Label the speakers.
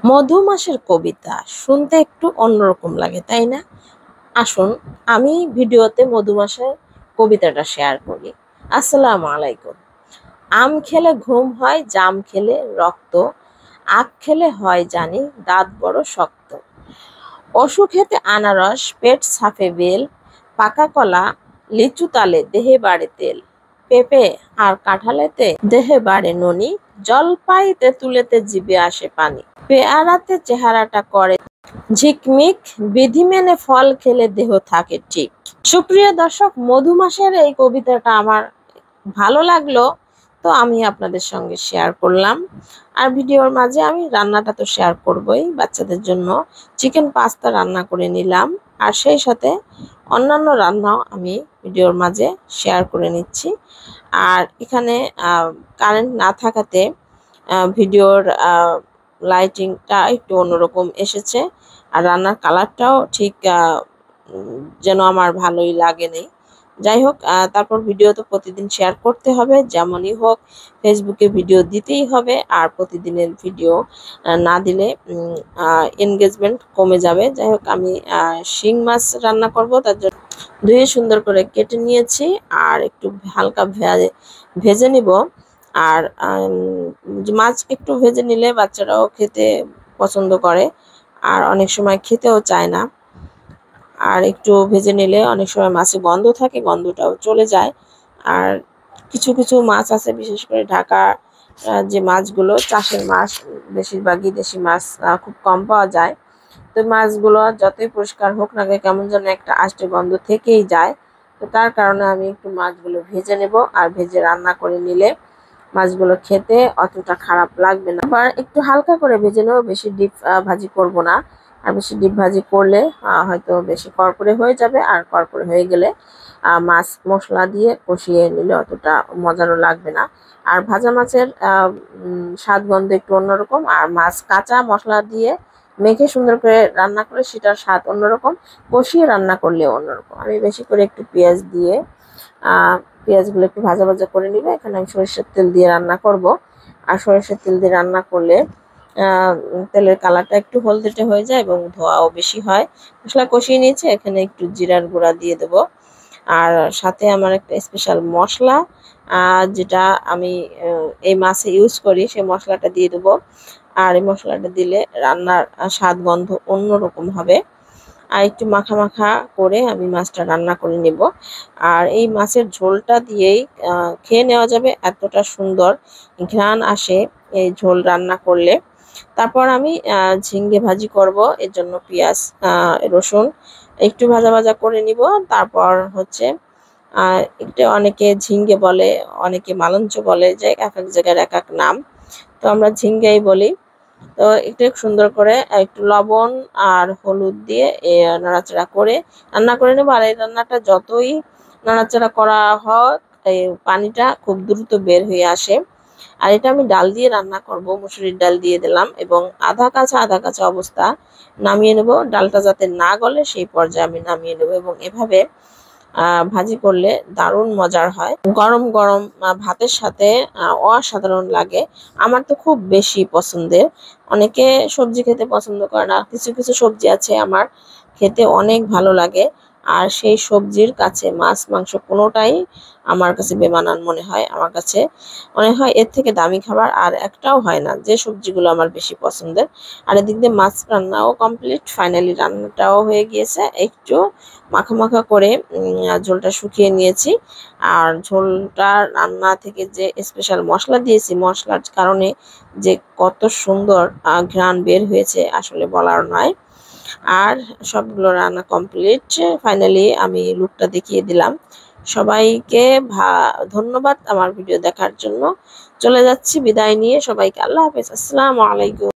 Speaker 1: মধুমাসের কবিতা শুনতে একটু অন্যরকম লাগে, তাই না? আসুন আমি ভিডিওতে মধুমাসের কবিতাটা শেয়ার করি। আসসালামু আলাইকুম। আম খেলে ঘুম হয়, জাম খেলে রক্ত, আখ খেলে হয় জানি দাঁত বড় শক্ত। অসুখেতে আনারস, পেট সাফে বেল, পাকা কলা, লিচু তালে দেহে বাড়ে তেল, পেঁপে আর কাঁঠালেতে দেহে বাড়ে ননি, জলপাই তেঁতুলেতে জিভে আসে পানি, পেয়ারাতে চেহারাটা করে ঝিকমিক, বিধি মেনে ফল খেলে দেহ থাকে ঠিক। সুপ্রিয় দর্শক, মধুমাসের এই কবিতাটা আমার ভালো লাগলো, তো আমি আপনাদের সঙ্গে শেয়ার করলাম। আর ভিডিওর মাঝে আমি রান্নাটা তো শেয়ার করবই। বাচ্চাদের জন্য চিকেন পাস্তা রান্না করে নিলাম, আর সেই সাথে অন্যান্য রান্নাও আমি ভিডিওর মাঝে শেয়ার করে নিচ্ছি। আর এখানে কারেন্ট না থাকাতে ভিডিওর লাইটিংটা একটু অন্যরকম এসেছে, আর রান্নার কালারটাও ঠিক যেন আমার ভালোই লাগেনি। যাই হোক, তারপর ভিডিও তো প্রতিদিন শেয়ার করতে হবে, যেমনই হোক ফেসবুকে ভিডিও দিতেই হবে। আর প্রতিদিনের ভিডিও না দিলে এনগেজমেন্ট কমে যাবে। যাই হোক, আমি শিং মাছ রান্না করব, তার জন্য ধুয়ে সুন্দর করে কেটে নিয়েছি আর একটু হালকা ভেজে নিব। আর মাছ একটু ভেজে নিলে বাচ্চারাও খেতে পছন্দ করে, আর অনেক সময় খেতেও চায় না। আর একটু ভেজে নিলে অনেক সময় মাছে গন্ধ থাকে, গন্ধটাও চলে যায়। আর কিছু কিছু মাছ আছে, বিশেষ করে ঢাকা যে মাছগুলো চাষের মাছ, বেশিরভাগই দেশি মাছ খুব কম পাওয়া যায়। তো মাছগুলো যতই পরিষ্কার হোক না কেমন যেন একটা আষ্টে গন্ধ থেকেই যায়। তো তার কারণে আমি একটু মাছগুলো ভেজে নেব, আর ভেজে রান্না করে নিলে মাছগুলো খেতে অতটা খারাপ লাগবে না। আবার একটু হালকা করে ভেজে নেব, বেশি ডিপ ভাজি করব না। আর বেশি ডিপ ভাজি করলে হয়তো বেশি কড়কড়ে হয়ে যাবে, আর কড়কড়ে হয়ে গেলে মাছ মশলা দিয়ে কষিয়ে নিলে অতটা মজারও লাগবে না। আর ভাজা মাছের স্বাদ গন্ধ একটু অন্যরকম, আর মাছ কাঁচা মশলা দিয়ে মেখে সুন্দর করে রান্না করে সেটার স্বাদ অন্যরকম, কষিয়ে রান্না করলে অন্যরকম। আমি বেশি করে একটু পেঁয়াজ দিয়ে পেঁয়াজগুলো একটু ভাজা ভাজা করে নিবে। এখানে আমি সরিষার তেল দিয়ে রান্না করব, আর সরিষার তেল দিয়ে রান্না করলে তেলের কালারটা একটু হলদেটে হয়ে যায় এবং ধোঁয়াও বেশি হয়। মশলা কষিয়ে নিয়েছি, এখানে একটু জিরার গুঁড়া দিয়ে দেব। আর সাথে আমার একটা স্পেশাল মশলা যেটা আমি এই মাছে ইউজ করি, সেই মশলাটা দিয়ে দেবো। আর এই মশলাটা দিলে রান্নার স্বাদ গন্ধ অন্যরকম হবে। আর একটু মাখা মাখা করে আমি মাছটা রান্না করে নেব। আর এই মাছের ঝোলটা দিয়েই খেয়ে নেওয়া যাবে, এতটা সুন্দর ঘ্রাণ আসে এই ঝোল রান্না করলে। তারপর আমি ঝিঙ্গে ভাজি করব, এর জন্য পেঁয়াজ রসুন একটু ভাজা ভাজা করে নিব। তারপর হচ্ছে একটু অনেকে ঝিঙ্গে বলে, অনেকে মালঞ্চ বলে, যে এক এক জায়গার এক এক নাম, তো আমরা ঝিঙ্গেই বলি। তো একটু সুন্দর করে একটু লবণ আর হলুদ দিয়ে নাড়াচাড়া করে রান্না করে নেবো। আর এই রান্নাটা যতই নাড়াচাড়া করা হয়, এই পানিটা খুব দ্রুত বের হয়ে আসে। আর এটা আমি ডাল দিয়ে রান্না করব, মুসুরির ডাল দিয়ে দিলাম এবং আধা কাঁচা অবস্থা নামিয়ে নেব। ডালটা যাতে না গলে সেই পর্যায়ে আমি নামিয়ে নেব, এবং এভাবে ভাজি করলে দারুণ মজার হয়। গরম গরম ভাতের সাথে অসাধারণ লাগে। আমার তো খুব বেশি পছন্দের। অনেকে সবজি খেতে পছন্দ করে না, কিছু কিছু সবজি আছে আমার খেতে অনেক ভালো লাগে। আর সেই সবজির কাছে মাছ মাংস কোনোটাই আমার কাছে বেমানান মনে হয়। আমার কাছে মনে হয় এর থেকে দামি খাবার আর একটাও হয় না, যে সবজিগুলো আমার বেশি পছন্দের। আর এদিক দিয়ে মাছ রান্নাও কমপ্লিট, ফাইনালি রান্নাটাও হয়ে গিয়েছে। একটু মাখা মাখা করে ঝোলটা শুকিয়ে নিয়েছি। আর ঝোলটা রান্না থেকে যে স্পেশাল মশলা দিয়েছি, মশলার কারণে যে কত সুন্দর ঘ্রাণ বের হয়েছে আসলে বলার নয়। আর সবগুলো রান্না কমপ্লিট, ফাইনালি আমি লুকটা দেখিয়ে দিলাম। সবাইকে ধন্যবাদ আমার ভিডিও দেখার জন্য। চলে যাচ্ছি বিদায় নিয়ে, সবাইকে আল্লাহ হাফেজ, আসসালামু আলাইকুম।